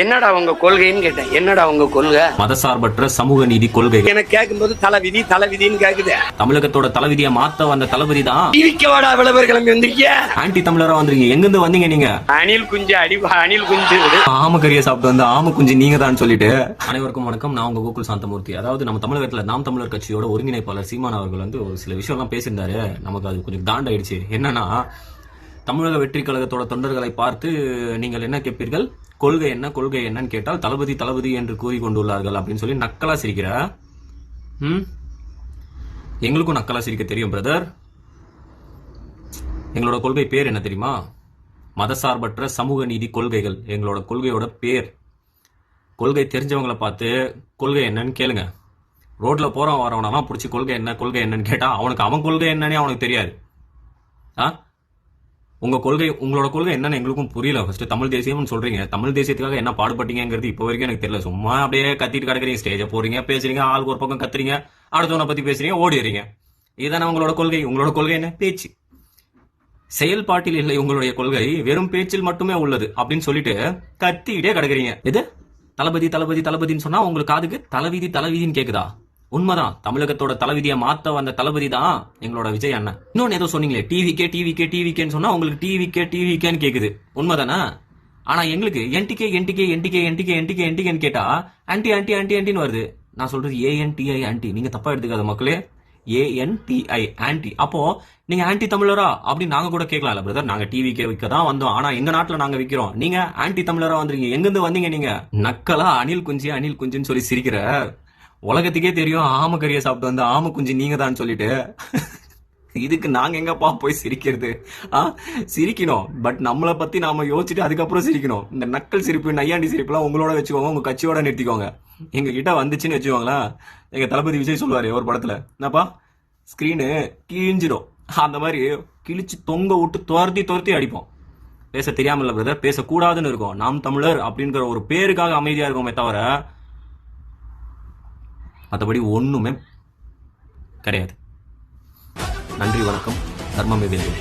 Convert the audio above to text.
என்னடா உங்க கொள்கைன்னு கேட்டேன். என்னடா உங்க கொள்கை? மதசார்பற்ற சமூக நீதி கொள்கை. எனக்கு கேட்கும்போது தலைவிதின்னு கேக்குது. தமிழகத்தோட தலைவிதியை மாத்த வந்த தளபதி தான் டிவிக்கவாடா விளம்பர கிளம்பி வந்திருக்கிய. ஆன்டி தமிழரா வந்துருங்க. எங்கிருந்து வந்தீங்க நீங்க? அணில் குஞ்சு அணில் குஞ்சு ஆமக்கறியை சாப்பிட்டு வந்து ஆம குஞ்சு நீங்க தான் சொல்லிட்டு. அனைவருக்கும் வணக்கம். நான் உங்க கோகுல் சாந்தமூர்த்தி. அதாவது நம்ம தமிழகத்துல நாம் தமிழர் கட்சியோட ஒருங்கிணைப்பாளர் சீமான் அவர்கள் வந்து ஒரு சில விஷயம் எல்லாம் பேசியிருந்தாரு. நமக்கு அது கொஞ்சம் தாண்டாயிடுச்சு. என்னன்னா, தமிழக வெற்றி கழகத்தோட தொண்டர்களை பார்த்து நீங்கள் என்ன கேட்பீர்கள், கொள்கை என்ன கொள்கை என்னன்னு கேட்டால் தளபதி தளபதி என்று கூறி கொண்டுள்ளார்கள் அப்படின்னு சொல்லி நக்கலா சிரிக்கிற. எங்களுக்கும் நக்கலா சிரிக்க தெரியும் பிரதர். எங்களோட கொள்கை பேர் என்ன தெரியுமா? மதசார்பற்ற சமூக நீதி கொள்கைகள். எங்களோட கொள்கையோட பேர். கொள்கை தெரிஞ்சவங்களை பார்த்து கொள்கை என்னன்னு கேளுங்க. ரோட்ல போறவன் வரவனெல்லாம் பிடிச்சி கொள்கை என்னன்னு கேட்டா அவனுக்கு அவன் கொள்கை என்னன்னே அவனுக்கு தெரியாது. உங்களோட கொள்கை என்னன்னு எங்களுக்கும் புரியல. ஃபர்ஸ்ட் தமிழ் தேசியம்னு சொல்றீங்க. தமிழ் தேசியத்துக்காக என்ன பாடுபட்டீங்கிறது இப்போ வரைக்கும் எனக்கு தெரியல. சும்மா அப்படியே கத்திட்டு கிடக்குறீங்க, ஸ்டேஜ போறீங்க, பேசுறீங்க, ஆளுக்கு ஒரு பக்கம் கத்துறீங்க, அடுத்தவனை பத்தி பேசுறீங்க, ஓடிடுறீங்க. இதுதானே உங்களோட கொள்கை? உங்களோட கொள்கை என்ன? பேச்சு. செயல்பாட்டில் இல்லை உங்களுடைய கொள்கை, வெறும் பேச்சில் மட்டுமே உள்ளது அப்படின்னு சொல்லிட்டு கத்திக்கிட்டே கிடக்குறீங்க. எது தளபதி தளபதி தளபதின்னு சொன்னா உங்களுக்கு காதுக்கு தலைவிதின்னு கேக்குதா? உண்மைதான். தமிழகத்தோட தலைவிதியை மாத்த வந்த தளபதி தான் எங்களோட விஜய் அண்ணன். இன்னொன்னு ஏதோ சொன்னீங்களே, டிவிக்கேன்னு சொன்னா உங்களுக்கு டிவிக்கேன்னு கேக்குது. உண்மைதானே? ஆனா எங்களுக்கு என்டிகேன்னு கேட்டா ஆன்டின்னு வருது. நான் சொல்றது ஏஎன்டிஐ ஆன்டி. நீங்க தப்பா எடுத்துக்காத மக்களே. ஏஎன்டிஐ ஆன்டி. அப்போ நீங்க ஆன்டி தமிழரா அப்படின்னு நாங்க கூட கேட்கலாம்ல பிரதர். நாங்க டிவிக்கே விற்க தான் வந்தோம். ஆனா எங்க நாட்டுல நாங்க விக்கிறோம். நீங்க ஆன்டி தமிழரா வந்துருங்க. எங்கிருந்து வந்தீங்க நீங்க? நக்கலா அணில் குஞ்சுன்னு சொல்லி சிரிக்கிற. உலகத்துக்கே தெரியும் ஆமக்கறியை சாப்பிட்டு வந்து ஆம குஞ்சு நீங்க தான் சொல்லிட்டு. இதுக்கு நாங்க எங்கப்பா போய் சிரிக்கிறது? சிரிக்கணும், பட் நம்மளை பத்தி நாம யோசிச்சுட்டு அதுக்கப்புறம் சிரிக்கணும். இந்த நக்கல் சிரிப்பு, நையாண்டி சிரிப்புலாம் உங்களோட வச்சுக்கோங்க, உங்க கட்சியோட நிறுத்திக்கோங்க. எங்க கிட்ட வந்துச்சுன்னு வச்சுக்கோங்களா, எங்க தளபதி விஜய் சொல்லுவாரு ஒரு படத்துல, என்னப்பா ஸ்கிரீனு கிழிஞ்சிடும், அந்த மாதிரி கிழிச்சு தொங்க விட்டு துரத்தி அடிப்போம். பேச தெரியாம இல்ல பிரதர், பேசக்கூடாதுன்னு இருக்கும். நாம் தமிழர் அப்படிங்கிற ஒரு பேருக்காக அமைதியா இருக்கோமே தவிர மற்றபடி ஒண்ணுமே கிடையாது. நன்றி, வணக்கம். தர்மமே வேண்டும்.